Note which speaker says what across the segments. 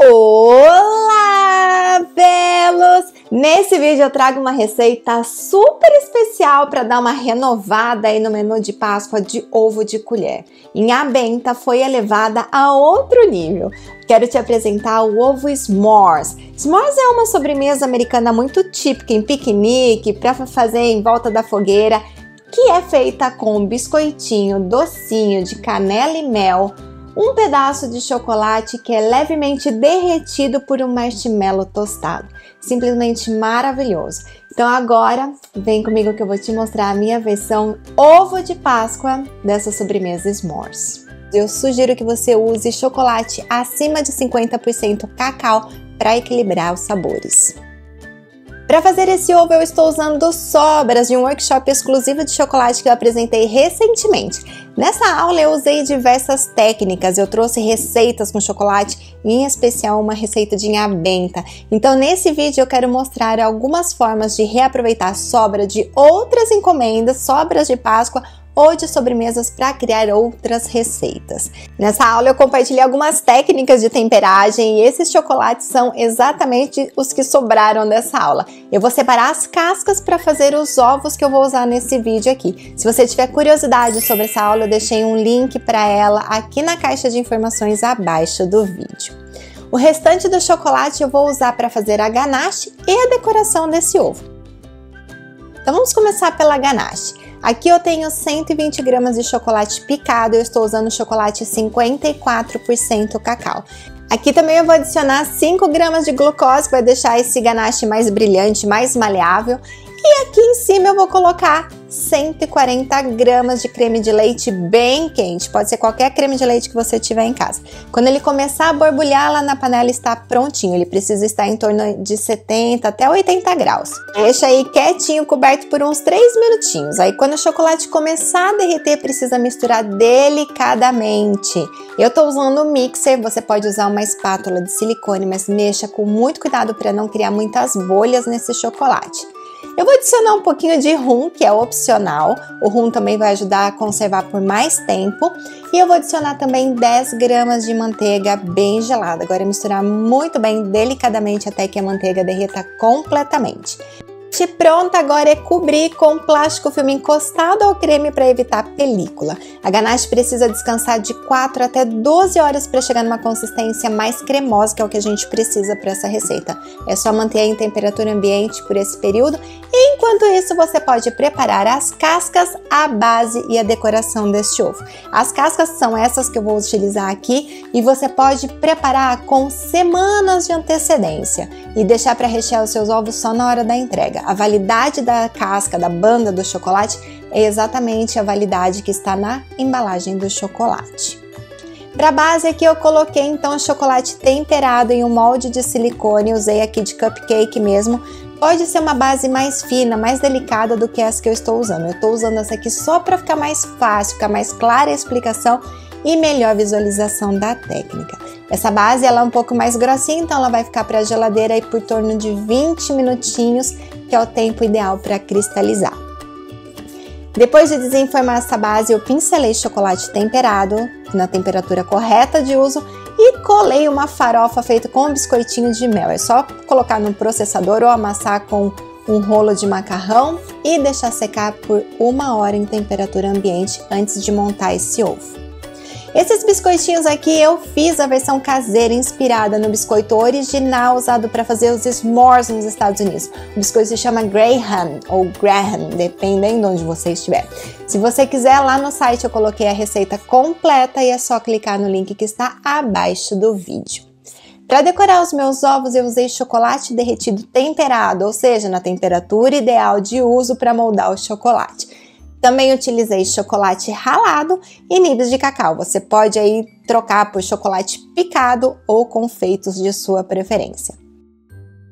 Speaker 1: Olá, belos! Nesse vídeo eu trago uma receita super especial para dar uma renovada aí no menu de Páscoa de ovo de colher. Inha Benta foi elevada a outro nível. Quero te apresentar o ovo s'mores. S'mores é uma sobremesa americana muito típica em piquenique, para fazer em volta da fogueira, que é feita com um biscoitinho docinho de canela e mel, um pedaço de chocolate que é levemente derretido por um marshmallow tostado. Simplesmente maravilhoso. Então agora vem comigo que eu vou te mostrar a minha versão ovo de Páscoa dessa sobremesa s'mores. Eu sugiro que você use chocolate acima de 50% cacau para equilibrar os sabores. Para fazer esse ovo eu estou usando sobras de um workshop exclusivo de chocolate que eu apresentei recentemente. Nessa aula eu usei diversas técnicas, eu trouxe receitas com chocolate, em especial uma receita de Inha Benta. Então nesse vídeo eu quero mostrar algumas formas de reaproveitar sobra de outras encomendas, sobras de Páscoa ou de sobremesas para criar outras receitas. Nessa aula eu compartilhei algumas técnicas de temperagem e esses chocolates são exatamente os que sobraram dessa aula. Eu vou separar as cascas para fazer os ovos que eu vou usar nesse vídeo aqui. Se você tiver curiosidade sobre essa aula, eu deixei um link para ela aqui na caixa de informações abaixo do vídeo. O restante do chocolate eu vou usar para fazer a ganache e a decoração desse ovo. Então vamos começar pela ganache. Aqui eu tenho 120 gramas de chocolate picado, eu estou usando chocolate 54% cacau. Aqui também eu vou adicionar 5 gramas de glucose, que vai deixar esse ganache mais brilhante, mais maleável. E aqui em cima eu vou colocar 140 gramas de creme de leite bem quente, pode ser qualquer creme de leite que você tiver em casa. Quando ele começar a borbulhar lá na panela está prontinho, ele precisa estar em torno de 70 até 80 graus. Deixa aí quietinho, coberto por uns 3 minutinhos. Aí quando o chocolate começar a derreter, precisa misturar delicadamente. Eu estou usando um mixer, você pode usar uma espátula de silicone, mas mexa com muito cuidado para não criar muitas bolhas nesse chocolate. Eu vou adicionar um pouquinho de rum, que é opcional. O rum também vai ajudar a conservar por mais tempo. E eu vou adicionar também 10 gramas de manteiga bem gelada. Agora misturar muito bem, delicadamente, até que a manteiga derreta completamente. Pronta agora é cobrir com plástico filme encostado ao creme para evitar película. A ganache precisa descansar de 4 até 12 horas para chegar numa consistência mais cremosa, que é o que a gente precisa para essa receita. É só manter em temperatura ambiente por esse período. E enquanto isso você pode preparar as cascas, a base e a decoração deste ovo. As cascas são essas que eu vou utilizar aqui e você pode preparar com semanas de antecedência e deixar para rechear os seus ovos só na hora da entrega. A validade da casca, da banda do chocolate, é exatamente a validade que está na embalagem do chocolate. Para a base aqui eu coloquei então chocolate temperado em um molde de silicone, usei aqui de cupcake mesmo. Pode ser uma base mais fina, mais delicada do que essa que eu estou usando. Eu estou usando essa aqui só para ficar mais fácil, ficar mais clara a explicação e melhor visualização da técnica. Essa base ela é um pouco mais grossinha, então ela vai ficar para a geladeira aí por torno de 20 minutinhos, que é o tempo ideal para cristalizar. Depois de desenformar essa base, eu pincelei chocolate temperado na temperatura correta de uso e colei uma farofa feita com biscoitinho de mel. É só colocar no processador ou amassar com um rolo de macarrão e deixar secar por 1 hora em temperatura ambiente antes de montar esse ovo. Esses biscoitinhos aqui eu fiz a versão caseira inspirada no biscoito original usado para fazer os s'mores nos Estados Unidos. O biscoito se chama Graham ou Graham, dependendo de onde você estiver. Se você quiser, lá no site eu coloquei a receita completa e é só clicar no link que está abaixo do vídeo. Para decorar os meus ovos eu usei chocolate derretido temperado, ou seja, na temperatura ideal de uso para moldar o chocolate. Também utilizei chocolate ralado e nibs de cacau. Você pode aí trocar por chocolate picado ou confeitos de sua preferência.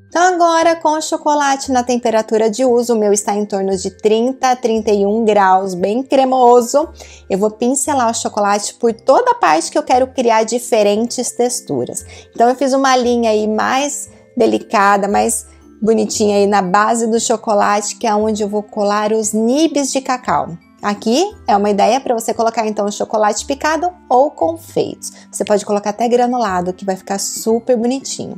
Speaker 1: Então agora com o chocolate na temperatura de uso, o meu está em torno de 30 a 31 graus, bem cremoso. Eu vou pincelar o chocolate por toda a parte que eu quero criar diferentes texturas. Então eu fiz uma linha aí mais delicada, mais bonitinha aí na base do chocolate, que é onde eu vou colar os nibs de cacau. Aqui é uma ideia para você colocar então o chocolate picado ou confeitos. Você pode colocar até granulado, que vai ficar super bonitinho.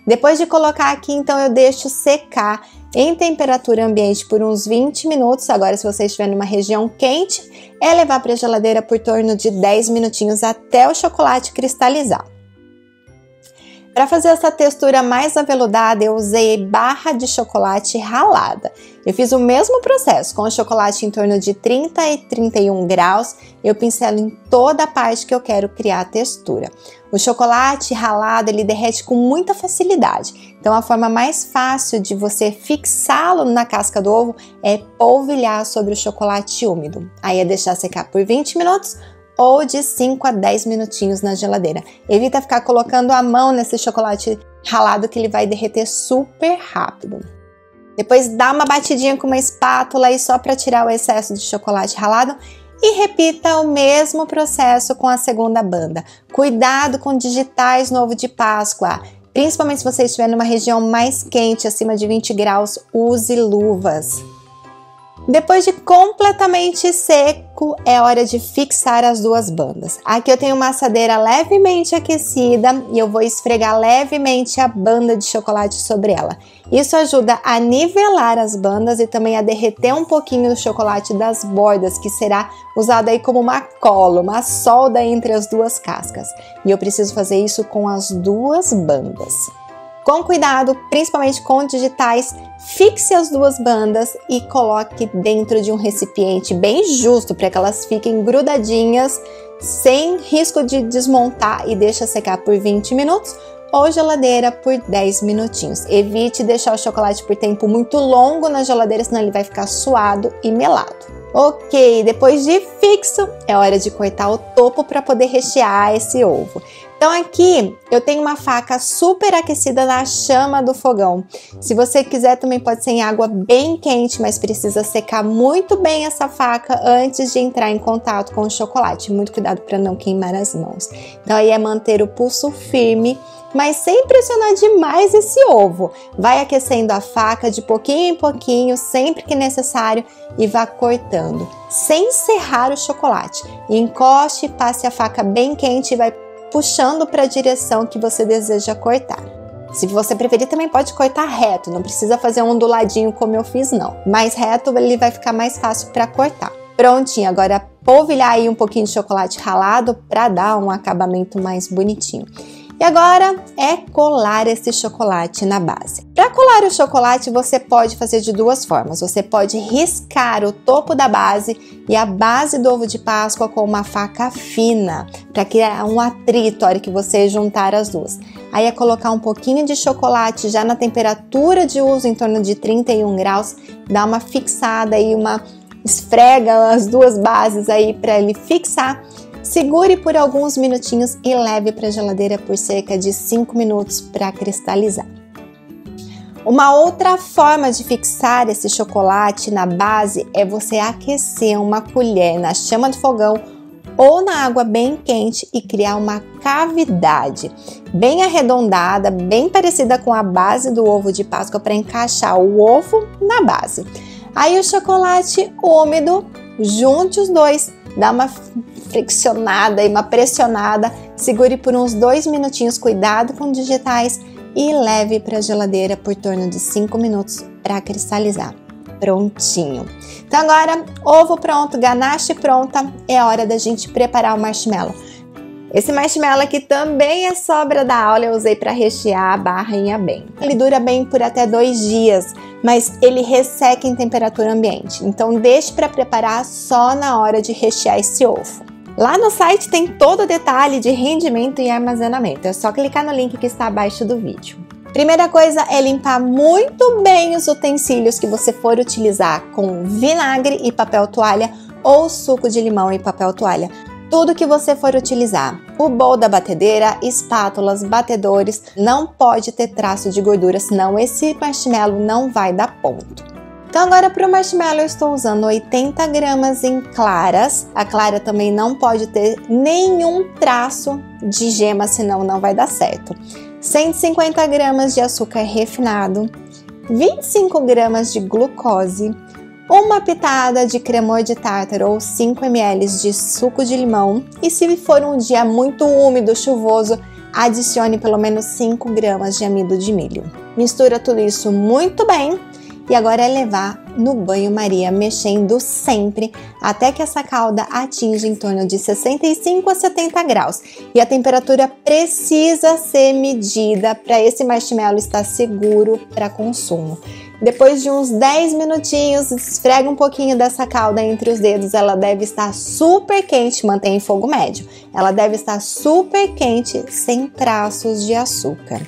Speaker 1: Depois de colocar aqui, então eu deixo secar em temperatura ambiente por uns 20 minutos. Agora, se você estiver numa região quente, é levar para a geladeira por torno de 10 minutinhos até o chocolate cristalizar. Para fazer essa textura mais aveludada, eu usei barra de chocolate ralada. Eu fiz o mesmo processo, com o chocolate em torno de 30 e 31 graus, eu pincelo em toda a parte que eu quero criar a textura. O chocolate ralado, ele derrete com muita facilidade, então a forma mais fácil de você fixá-lo na casca do ovo é polvilhar sobre o chocolate úmido. Aí é deixar secar por 20 minutos, ou de 5 a 10 minutinhos na geladeira. Evita ficar colocando a mão nesse chocolate ralado que ele vai derreter super rápido. Depois dá uma batidinha com uma espátula aí só para tirar o excesso de chocolate ralado e repita o mesmo processo com a segunda banda. Cuidado com digitais no ovo de Páscoa. Principalmente se você estiver numa região mais quente, acima de 20 graus, use luvas. Depois de completamente seco, é hora de fixar as duas bandas. Aqui eu tenho uma assadeira levemente aquecida e eu vou esfregar levemente a banda de chocolate sobre ela. Isso ajuda a nivelar as bandas e também a derreter um pouquinho do chocolate das bordas, que será usado aí como uma cola, uma solda entre as duas cascas. E eu preciso fazer isso com as duas bandas. Com cuidado, principalmente com digitais, fixe as duas bandas e coloque dentro de um recipiente bem justo para que elas fiquem grudadinhas, sem risco de desmontar, e deixa secar por 20 minutos ou geladeira por 10 minutinhos. Evite deixar o chocolate por tempo muito longo na geladeira, senão ele vai ficar suado e melado. Ok, depois de fixo, é hora de cortar o topo para poder rechear esse ovo. Então aqui eu tenho uma faca super aquecida na chama do fogão. Se você quiser também pode ser em água bem quente, mas precisa secar muito bem essa faca antes de entrar em contato com o chocolate. Muito cuidado para não queimar as mãos. Então aí é manter o pulso firme, mas sem pressionar demais esse ovo. Vai aquecendo a faca de pouquinho em pouquinho, sempre que necessário, e vá cortando, sem serrar o chocolate. E encoste, passe a faca bem quente e vai puxando para a direção que você deseja cortar. Se você preferir, também pode cortar reto, não precisa fazer um onduladinho como eu fiz não. Mais reto ele vai ficar mais fácil para cortar. Prontinho, agora polvilhar aí um pouquinho de chocolate ralado para dar um acabamento mais bonitinho. E agora é colar esse chocolate na base. Para colar o chocolate, você pode fazer de duas formas. Você pode riscar o topo da base e a base do ovo de Páscoa com uma faca fina, para criar um atrito na hora que você juntar as duas. Aí é colocar um pouquinho de chocolate já na temperatura de uso, em torno de 31 graus, dá uma fixada aí, esfrega as duas bases aí para ele fixar. Segure por alguns minutinhos e leve para a geladeira por cerca de 5 minutos para cristalizar. Uma outra forma de fixar esse chocolate na base é você aquecer uma colher na chama do fogão ou na água bem quente e criar uma cavidade bem arredondada, bem parecida com a base do ovo de Páscoa, para encaixar o ovo na base. Aí o chocolate úmido, junte os dois, dá uma friccionada e uma pressionada, segure por uns 2 minutinhos, cuidado com digitais, e leve para a geladeira por torno de 5 minutos para cristalizar. Prontinho! Então agora, ovo pronto, ganache pronta, é hora da gente preparar o marshmallow. Esse marshmallow aqui também é sobra da aula, eu usei para rechear a barra em Abenta. Ele dura bem por até 2 dias, mas ele resseca em temperatura ambiente. Então deixe para preparar só na hora de rechear esse ovo. Lá no site tem todo o detalhe de rendimento e armazenamento, é só clicar no link que está abaixo do vídeo. Primeira coisa é limpar muito bem os utensílios que você for utilizar com vinagre e papel toalha ou suco de limão e papel toalha. Tudo que você for utilizar, o bowl da batedeira, espátulas, batedores, não pode ter traço de gordura, senão esse marshmallow não vai dar ponto. Então agora para o marshmallow eu estou usando 80 gramas em claras. A clara também não pode ter nenhum traço de gema, senão não vai dar certo. 150 gramas de açúcar refinado, 25 gramas de glucose, uma pitada de cremor de tártaro ou 5 ml de suco de limão e se for um dia muito úmido, chuvoso, adicione pelo menos 5 gramas de amido de milho. Mistura tudo isso muito bem e agora é levar no banho-maria, mexendo sempre até que essa calda atinja em torno de 65 a 70 graus. E a temperatura precisa ser medida para esse marshmallow estar seguro para consumo. Depois de uns 10 minutinhos, esfrega um pouquinho dessa calda entre os dedos. Ela deve estar super quente, mantenha em fogo médio. Ela deve estar super quente, sem traços de açúcar.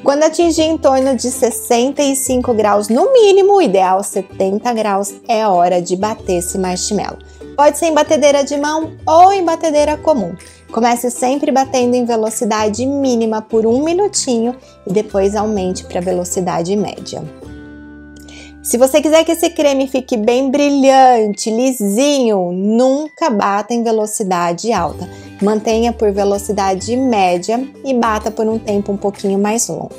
Speaker 1: Quando atingir em torno de 65 graus no mínimo, o ideal 70 graus, é hora de bater esse marshmallow. Pode ser em batedeira de mão ou em batedeira comum. Comece sempre batendo em velocidade mínima por 1 minutinho e depois aumente para velocidade média. Se você quiser que esse creme fique bem brilhante, lisinho, nunca bata em velocidade alta. Mantenha por velocidade média e bata por um tempo um pouquinho mais longo.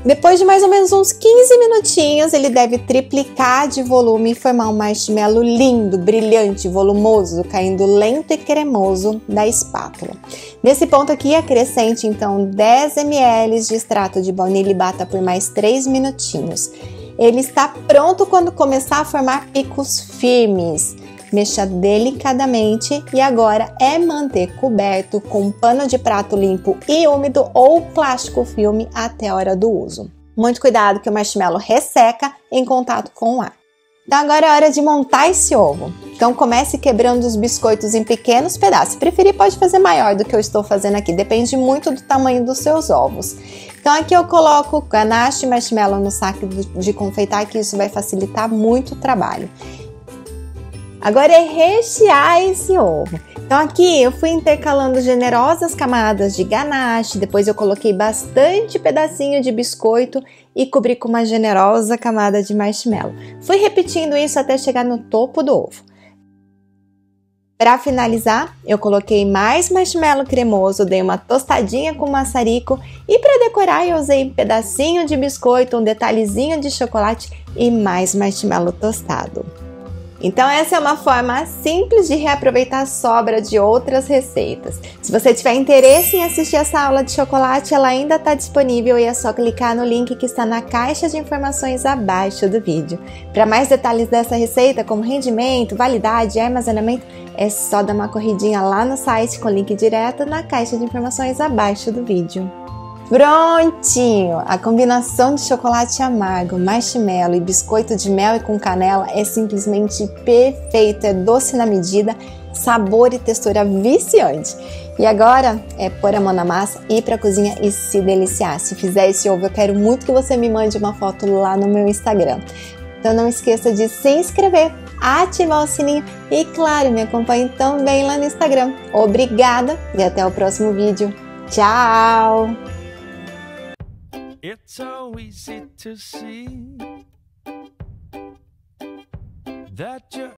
Speaker 1: Depois de mais ou menos uns 15 minutinhos, ele deve triplicar de volume e formar um marshmallow lindo, brilhante, volumoso, caindo lento e cremoso da espátula. Nesse ponto aqui, acrescente então 10 ml de extrato de baunilha e bata por mais 3 minutinhos. Ele está pronto quando começar a formar picos firmes. Mexa delicadamente e agora é manter coberto com um pano de prato limpo e úmido ou plástico filme até a hora do uso. Muito cuidado que o marshmallow resseca em contato com o ar. Então agora é hora de montar esse ovo. Então comece quebrando os biscoitos em pequenos pedaços. Se preferir, pode fazer maior do que eu estou fazendo aqui, depende muito do tamanho dos seus ovos. Então aqui eu coloco ganache e marshmallow no saco de confeitar, que isso vai facilitar muito o trabalho. Agora é rechear esse ovo. Então aqui eu fui intercalando generosas camadas de ganache, depois eu coloquei bastante pedacinho de biscoito e cobri com uma generosa camada de marshmallow. Fui repetindo isso até chegar no topo do ovo. Para finalizar, eu coloquei mais marshmallow cremoso, dei uma tostadinha com maçarico e para decorar eu usei um pedacinho de biscoito, um detalhezinho de chocolate e mais marshmallow tostado. Então essa é uma forma simples de reaproveitar a sobra de outras receitas. Se você tiver interesse em assistir essa aula de chocolate, ela ainda está disponível e é só clicar no link que está na caixa de informações abaixo do vídeo. Para mais detalhes dessa receita, como rendimento, validade e armazenamento, é só dar uma corridinha lá no site com link direto na caixa de informações abaixo do vídeo. Prontinho! A combinação de chocolate amargo, marshmallow e biscoito de mel e com canela é simplesmente perfeito, é doce na medida, sabor e textura viciante. E agora é pôr a mão na massa, ir para a cozinha e se deliciar. Se fizer esse ovo, eu quero muito que você me mande uma foto lá no meu Instagram. Então não esqueça de se inscrever, ativar o sininho e, claro, me acompanhe também lá no Instagram. Obrigada e até o próximo vídeo. Tchau!
Speaker 2: It's so easy to see that you're